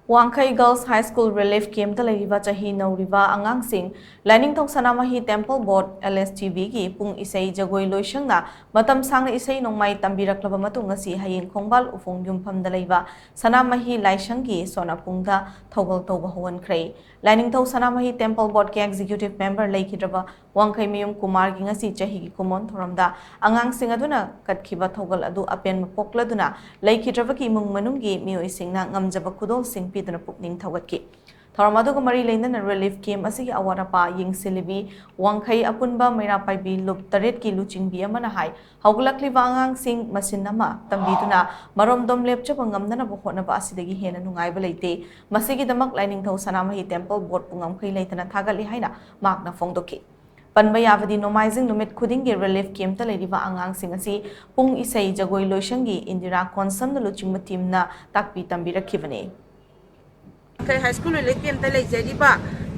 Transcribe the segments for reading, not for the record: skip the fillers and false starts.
WANGKHEI Girls High School Relief Camp Da Leiba CHAHI NOURIBA ANGANG LAININGTHOU Sanamahi Temple Board LSTB ki PUNG ESHEI JAGOI LOISHANG na MATAM SHANGNA ESHEI NONGMAI TAMBIRAKLABA MATUNG ngasi haying Khongbal Uphong Yumpham Da Leiba Sanamahi Laishang ki Sonnapung Da Thougal Touba Houhankhre LAININGTHOU Sanamahi Temple Board ki Executive Member LEIRIBA WANGKHEI Mayum Kumar ki ngasi CHAHI ki kumon thoramda angang sing aduna katkhiba Thougal adu apen mapokladuna leikhidraba ki mung manunggi mioi singna ngamjaba khudol sing piduna pukning thawatki thoramadu ko mari leina relief camp asigi awarapa yingsilibi WANGKHEI apunba meira paibi lup taret ki luchingbi amana hai haugulakliba angang sing masinama tambiduna maromdom lepchaba ngamnana bo hotnaba asidagi hena nungaiba leite masigi damak LAININGTHOU Sanamahi Temple Board PUNGAMKHEI leitana thagali haina makna fongdoki Panba yavadi nomaizing numit khudingi relief camp ta leiriba angang sing asi pung isei jagoi loishangi Indira Konsam na luchingma team na takpi tambirakibane WANGKHEI High School Relief Camp ta leiriba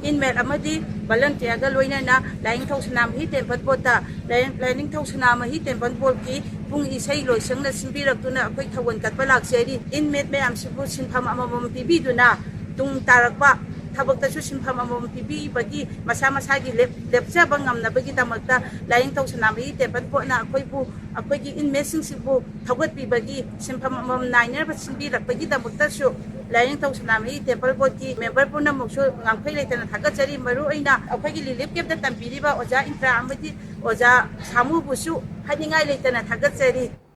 inmate amadi volunteer ga loina na LAININGTHOU Sanamahi Temple Board ta LAININGTHOU Sanamahi Temple Board ki pung isei loishang na simbirakuna akoi thawon katpa lakseri inmate mayam sibu sinpham amamam pibiduna tung tarakba tabakta su sinpham amam pibi bagi masa gi lepcha bangam na bagi tamakta LAININGTHOU Sanamahi Temple Board na akoi gi inmate sing sibu thagat pi bagi sinpham amam nainer ba sinbi rak bagi tamakta su LAININGTHOU Sanamahi Temple Board ki member puna muksu ngamkhei leitana thagat maru aina akoi gi relief camp ta tampiriba oja infra amadi oja samu busu haningai leitana thagat